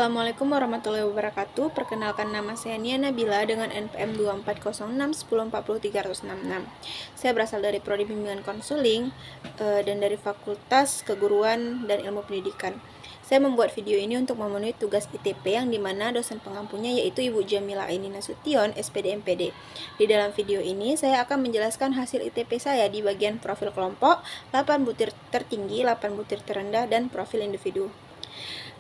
Assalamualaikum warahmatullahi wabarakatuh. Perkenalkan, nama saya Nia Nabila dengan NPM 240610403666. Saya berasal dari Prodi Bimbingan Konseling dan dari Fakultas Keguruan dan Ilmu Pendidikan. Saya membuat video ini untuk memenuhi tugas ITP yang dimana dosen pengampunya yaitu Ibu Jamila Aini Nasution, SPD MPD. Di dalam video ini saya akan menjelaskan hasil ITP saya di bagian profil kelompok, 8 butir tertinggi, 8 butir terendah, dan profil individu.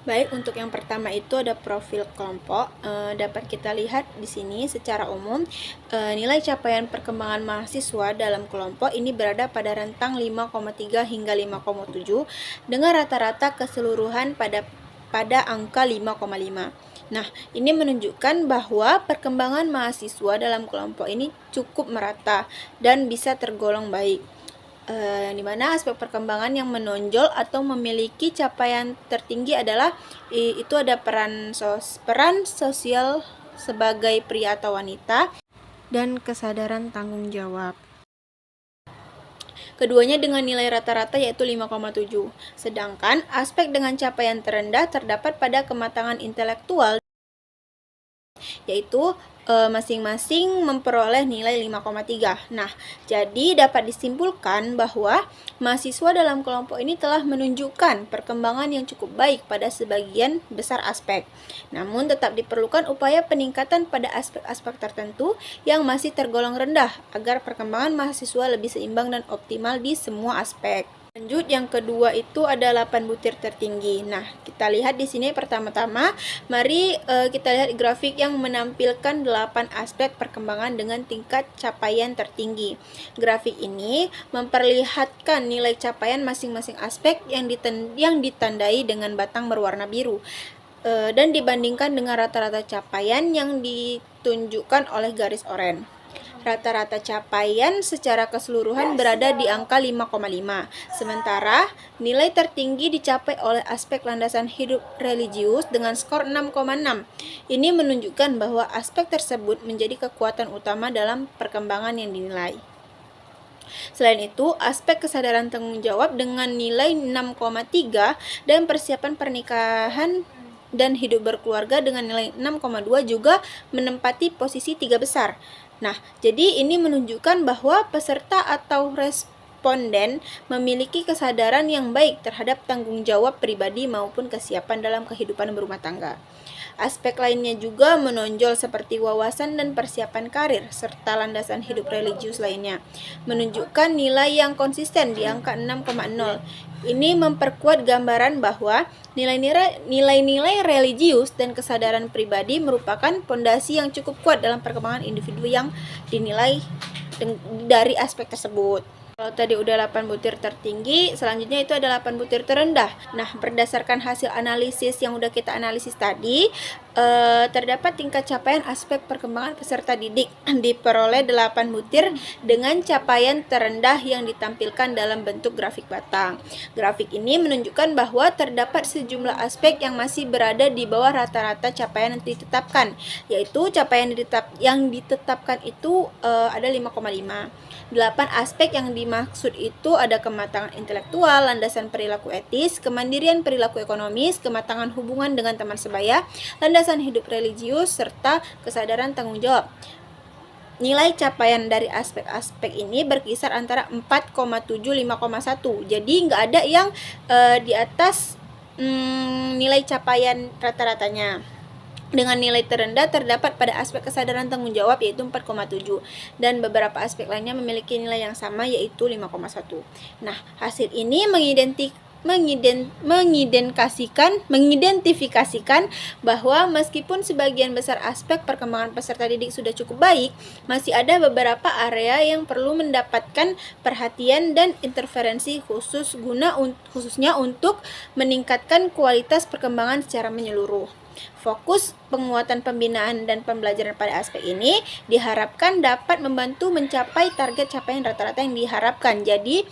Baik, untuk yang pertama itu ada profil kelompok. Dapat kita lihat di sini secara umum nilai capaian perkembangan mahasiswa dalam kelompok ini berada pada rentang 5,3 hingga 5,7 dengan rata-rata keseluruhan pada angka 5,5. Nah, ini menunjukkan bahwa perkembangan mahasiswa dalam kelompok ini cukup merata dan bisa tergolong baik. Di mana aspek perkembangan yang menonjol atau memiliki capaian tertinggi adalah itu ada peran sosial sebagai pria atau wanita dan kesadaran tanggung jawab. Keduanya dengan nilai rata-rata yaitu 5,7. Sedangkan aspek dengan capaian terendah terdapat pada kematangan intelektual yaitu masing-masing memperoleh nilai 5,3. Nah, jadi dapat disimpulkan bahwa mahasiswa dalam kelompok ini telah menunjukkan perkembangan yang cukup baik pada sebagian besar aspek. Namun tetap diperlukan upaya peningkatan pada aspek-aspek tertentu yang masih tergolong rendah agar perkembangan mahasiswa lebih seimbang dan optimal di semua aspek. Lanjut, yang kedua itu ada 8 butir tertinggi. Nah, kita lihat di sini pertama-tama, mari kita lihat grafik yang menampilkan 8 aspek perkembangan dengan tingkat capaian tertinggi. Grafik ini memperlihatkan nilai capaian masing-masing aspek yang ditandai dengan batang berwarna biru dan dibandingkan dengan rata-rata capaian yang ditunjukkan oleh garis oranye. Rata-rata capaian secara keseluruhan berada di angka 5,5. Sementara nilai tertinggi dicapai oleh aspek landasan hidup religius dengan skor 6,6. Ini menunjukkan bahwa aspek tersebut menjadi kekuatan utama dalam perkembangan yang dinilai. Selain itu, aspek kesadaran tanggung jawab dengan nilai 6,3 dan persiapan pernikahan dan hidup berkeluarga dengan nilai 6,2 juga menempati posisi 3 besar. Nah, jadi ini menunjukkan bahwa peserta atau responden memiliki kesadaran yang baik terhadap tanggung jawab pribadi maupun kesiapan dalam kehidupan berumah tangga. Aspek lainnya juga menonjol seperti wawasan dan persiapan karir serta landasan hidup religius lainnya, menunjukkan nilai yang konsisten di angka 6,0. Ini memperkuat gambaran bahwa nilai-nilai religius dan kesadaran pribadi merupakan pondasi yang cukup kuat dalam perkembangan individu yang dinilai dari aspek tersebut. Kalau tadi udah 8 butir tertinggi, selanjutnya itu ada 8 butir terendah. Nah, berdasarkan hasil analisis yang udah kita analisis tadi, terdapat tingkat capaian aspek perkembangan peserta didik diperoleh 8 butir dengan capaian terendah yang ditampilkan dalam bentuk grafik batang. Grafik ini menunjukkan bahwa terdapat sejumlah aspek yang masih berada di bawah rata-rata capaian yang ditetapkan, yaitu capaian yang ditetapkan itu ada 5,5. 8 aspek yang dimaksud itu ada kematangan intelektual, landasan perilaku etis, kemandirian perilaku ekonomis, kematangan hubungan dengan teman sebaya, landasan hidup religius, serta kesadaran tanggung jawab. Nilai capaian dari aspek-aspek ini berkisar antara 4,7-5,1. Jadi nggak ada yang di atas nilai capaian rata-ratanya. Dengan nilai terendah terdapat pada aspek kesadaran tanggung jawab yaitu 4,7 dan beberapa aspek lainnya memiliki nilai yang sama yaitu 5,1. Nah, hasil ini mengidentifikasikan bahwa meskipun sebagian besar aspek perkembangan peserta didik sudah cukup baik, masih ada beberapa area yang perlu mendapatkan perhatian dan intervensi khususnya untuk meningkatkan kualitas perkembangan secara menyeluruh. Fokus penguatan pembinaan dan pembelajaran pada aspek ini diharapkan dapat membantu mencapai target capaian rata-rata yang diharapkan. Jadi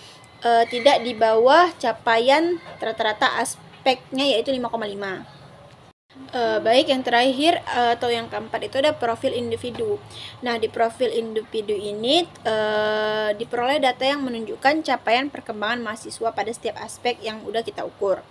tidak di bawah capaian rata-rata aspeknya yaitu 5,5. Baik, yang terakhir atau yang keempat itu ada profil individu. Nah, di profil individu ini diperoleh data yang menunjukkan capaian perkembangan mahasiswa pada setiap aspek yang udah kita ukur.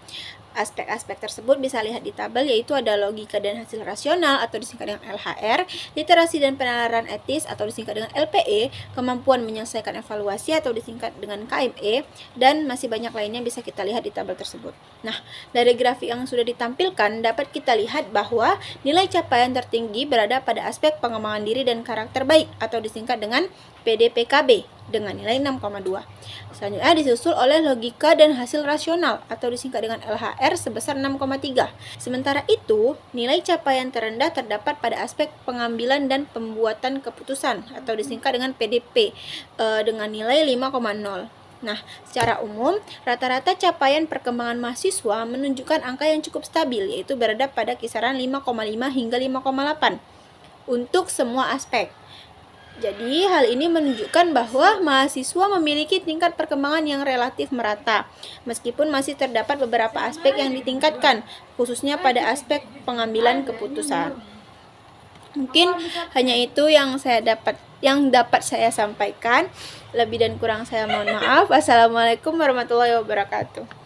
Aspek-aspek tersebut bisa lihat di tabel, yaitu ada logika dan hasil rasional atau disingkat dengan LHR, literasi dan penalaran etis atau disingkat dengan LPE, kemampuan menyelesaikan evaluasi atau disingkat dengan KME, dan masih banyak lainnya bisa kita lihat di tabel tersebut. Nah, dari grafik yang sudah ditampilkan dapat kita lihat bahwa nilai capaian tertinggi berada pada aspek pengembangan diri dan karakter baik atau disingkat dengan PDPKB dengan nilai 6,2. Selanjutnya disusul oleh logika dan hasil rasional atau disingkat dengan LHR sebesar 6,3. Sementara itu, nilai capaian terendah terdapat pada aspek pengambilan dan pembuatan keputusan atau disingkat dengan PDP dengan nilai 5,0. Nah, secara umum, rata-rata capaian perkembangan mahasiswa menunjukkan angka yang cukup stabil, yaitu berada pada kisaran 5,5 hingga 5,8 untuk semua aspek. Jadi, hal ini menunjukkan bahwa mahasiswa memiliki tingkat perkembangan yang relatif merata, meskipun masih terdapat beberapa aspek yang ditingkatkan, khususnya pada aspek pengambilan keputusan. Mungkin hanya itu yang dapat saya sampaikan. Lebih dan kurang saya mohon maaf. Wassalamualaikum warahmatullahi wabarakatuh.